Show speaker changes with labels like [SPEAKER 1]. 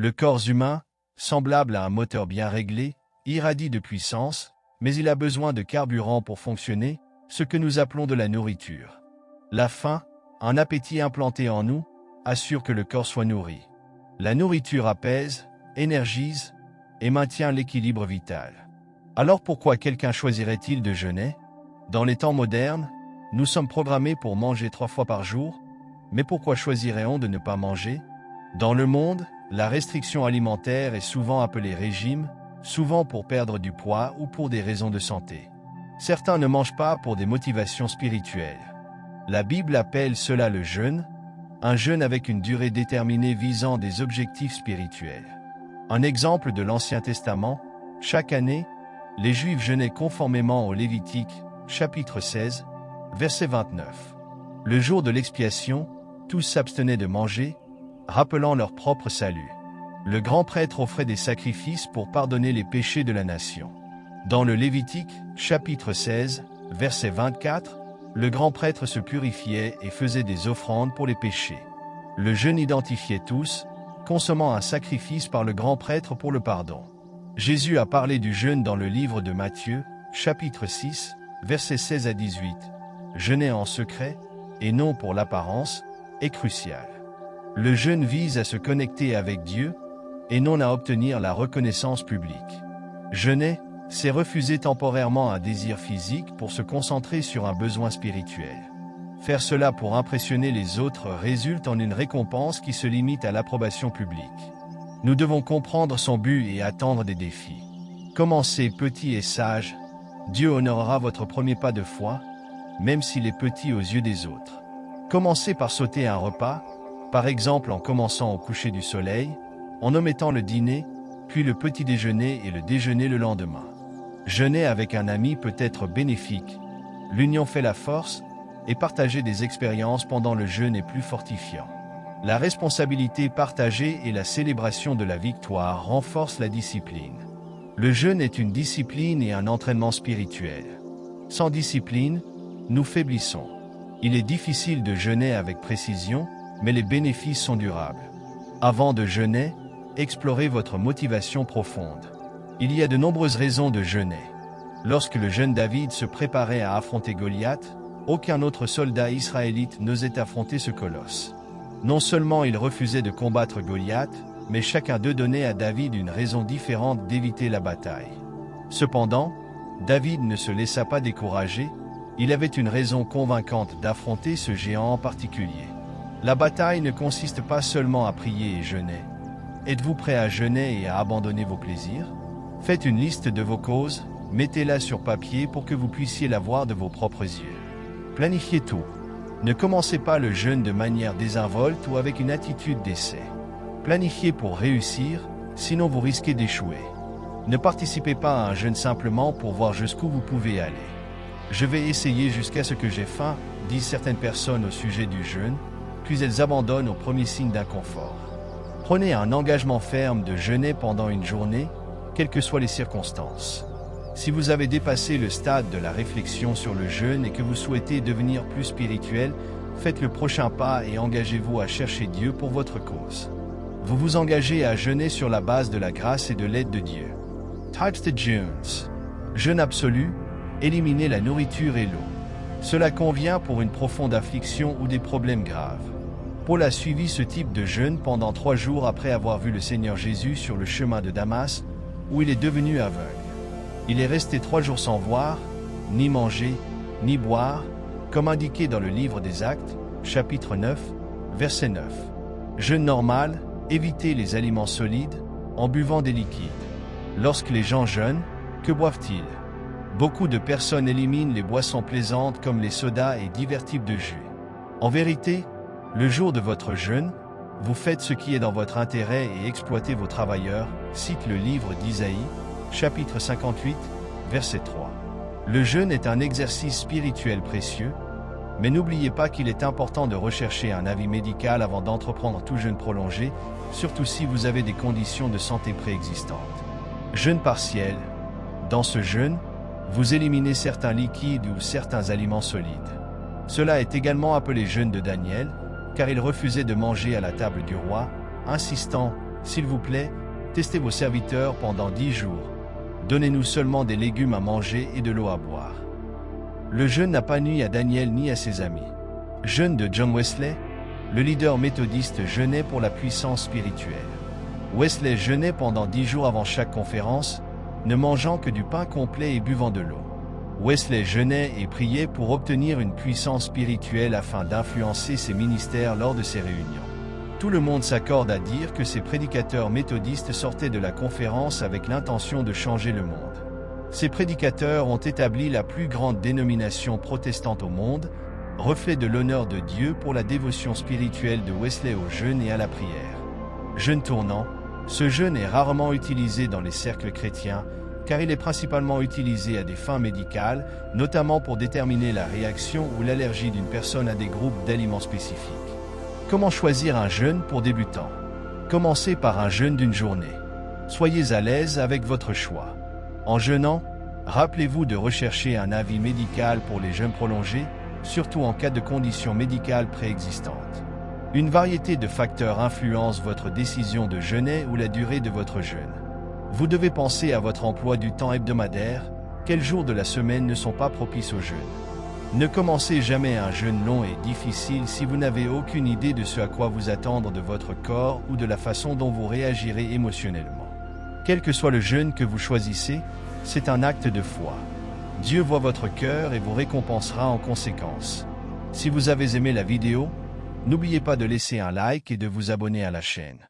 [SPEAKER 1] Le corps humain, semblable à un moteur bien réglé, irradie de puissance, mais il a besoin de carburant pour fonctionner, ce que nous appelons de la nourriture. La faim, un appétit implanté en nous, assure que le corps soit nourri. La nourriture apaise, énergise et maintient l'équilibre vital. Alors pourquoi quelqu'un choisirait-il de jeûner? Dans les temps modernes, nous sommes programmés pour manger 3 fois par jour, mais pourquoi choisirait-on de ne pas manger? Dans le monde, la restriction alimentaire est souvent appelée régime, souvent pour perdre du poids ou pour des raisons de santé. Certains ne mangent pas pour des motivations spirituelles. La Bible appelle cela le jeûne, un jeûne avec une durée déterminée visant des objectifs spirituels. Un exemple de l'Ancien Testament, chaque année, les Juifs jeûnaient conformément au Lévitique, chapitre 16, verset 29. Le jour de l'expiation, tous s'abstenaient de manger, rappelant leur propre salut. Le grand prêtre offrait des sacrifices pour pardonner les péchés de la nation. Dans le Lévitique, chapitre 16, verset 24, le grand prêtre se purifiait et faisait des offrandes pour les péchés. Le jeûne identifiait tous, consommant un sacrifice par le grand prêtre pour le pardon. Jésus a parlé du jeûne dans le livre de Matthieu, chapitre 6, versets 16 à 18. Jeûner en secret, et non pour l'apparence, est crucial. Le jeûne vise à se connecter avec Dieu, et non à obtenir la reconnaissance publique. Jeûner, c'est refuser temporairement un désir physique pour se concentrer sur un besoin spirituel. Faire cela pour impressionner les autres résulte en une récompense qui se limite à l'approbation publique. Nous devons comprendre son but et attendre des défis. Commencez petit et sage, Dieu honorera votre premier pas de foi, même s'il est petit aux yeux des autres. Commencez par sauter un repas, par exemple en commençant au coucher du soleil, en omettant le dîner, puis le petit déjeuner et le déjeuner le lendemain. Jeûner avec un ami peut être bénéfique. L'union fait la force, et partager des expériences pendant le jeûne est plus fortifiant. La responsabilité partagée et la célébration de la victoire renforcent la discipline. Le jeûne est une discipline et un entraînement spirituel. Sans discipline, nous faiblissons. Il est difficile de jeûner avec précision, mais les bénéfices sont durables. Avant de jeûner, explorez votre motivation profonde. Il y a de nombreuses raisons de jeûner. Lorsque le jeune David se préparait à affronter Goliath, aucun autre soldat israélite n'osait affronter ce colosse. Non seulement il refusait de combattre Goliath, mais chacun d'eux donnait à David une raison différente d'éviter la bataille. Cependant, David ne se laissa pas décourager, il avait une raison convaincante d'affronter ce géant en particulier. La bataille ne consiste pas seulement à prier et jeûner. Êtes-vous prêt à jeûner et à abandonner vos plaisirs? Faites une liste de vos causes, mettez-la sur papier pour que vous puissiez la voir de vos propres yeux. Planifiez tout. Ne commencez pas le jeûne de manière désinvolte ou avec une attitude d'essai. Planifiez pour réussir, sinon vous risquez d'échouer. Ne participez pas à un jeûne simplement pour voir jusqu'où vous pouvez aller. Je vais essayer jusqu'à ce que j'ai faim, disent certaines personnes au sujet du jeûne, puis elles abandonnent au premier signe d'inconfort. Prenez un engagement ferme de jeûner pendant une journée, quelles que soient les circonstances. Si vous avez dépassé le stade de la réflexion sur le jeûne et que vous souhaitez devenir plus spirituel, faites le prochain pas et engagez-vous à chercher Dieu pour votre cause. Vous vous engagez à jeûner sur la base de la grâce et de l'aide de Dieu. Types de jeûnes. Jeûne absolu, éliminez la nourriture et l'eau. Cela convient pour une profonde affliction ou des problèmes graves. Paul a suivi ce type de jeûne pendant 3 jours après avoir vu le Seigneur Jésus sur le chemin de Damas, où il est devenu aveugle. Il est resté 3 jours sans voir, ni manger, ni boire, comme indiqué dans le livre des Actes, chapitre 9, verset 9. Jeûne normal, évitez les aliments solides, en buvant des liquides. Lorsque les gens jeûnent, que boivent-ils? Beaucoup de personnes éliminent les boissons plaisantes comme les sodas et divers types de jus. En vérité, le jour de votre jeûne, vous faites ce qui est dans votre intérêt et exploitez vos travailleurs, cite le livre d'Isaïe, chapitre 58, verset 3. Le jeûne est un exercice spirituel précieux, mais n'oubliez pas qu'il est important de rechercher un avis médical avant d'entreprendre tout jeûne prolongé, surtout si vous avez des conditions de santé préexistantes. Jeûne partiel. Dans ce jeûne, vous éliminez certains liquides ou certains aliments solides. Cela est également appelé jeûne de Daniel, car il refusait de manger à la table du roi, insistant S'il vous plaît, testez vos serviteurs pendant 10 jours. Donnez-nous seulement des légumes à manger et de l'eau à boire. Le jeûne n'a pas nui à Daniel ni à ses amis. Jeûne de John Wesley, le leader méthodiste jeûnait pour la puissance spirituelle. Wesley jeûnait pendant 10 jours avant chaque conférence, ne mangeant que du pain complet et buvant de l'eau. Wesley jeûnait et priait pour obtenir une puissance spirituelle afin d'influencer ses ministères lors de ses réunions. Tout le monde s'accorde à dire que ces prédicateurs méthodistes sortaient de la conférence avec l'intention de changer le monde. Ces prédicateurs ont établi la plus grande dénomination protestante au monde, reflet de l'honneur de Dieu pour la dévotion spirituelle de Wesley au jeûne et à la prière. Jeûne tournant, ce jeûne est rarement utilisé dans les cercles chrétiens, car il est principalement utilisé à des fins médicales, notamment pour déterminer la réaction ou l'allergie d'une personne à des groupes d'aliments spécifiques. Comment choisir un jeûne pour débutants? Commencez par un jeûne d'une journée. Soyez à l'aise avec votre choix. En jeûnant, rappelez-vous de rechercher un avis médical pour les jeûnes prolongés, surtout en cas de conditions médicales préexistantes. Une variété de facteurs influencent votre décision de jeûner ou la durée de votre jeûne. Vous devez penser à votre emploi du temps hebdomadaire, quels jours de la semaine ne sont pas propices au jeûne. Ne commencez jamais un jeûne long et difficile si vous n'avez aucune idée de ce à quoi vous attendre de votre corps ou de la façon dont vous réagirez émotionnellement. Quel que soit le jeûne que vous choisissez, c'est un acte de foi. Dieu voit votre cœur et vous récompensera en conséquence. Si vous avez aimé la vidéo, n'oubliez pas de laisser un like et de vous abonner à la chaîne.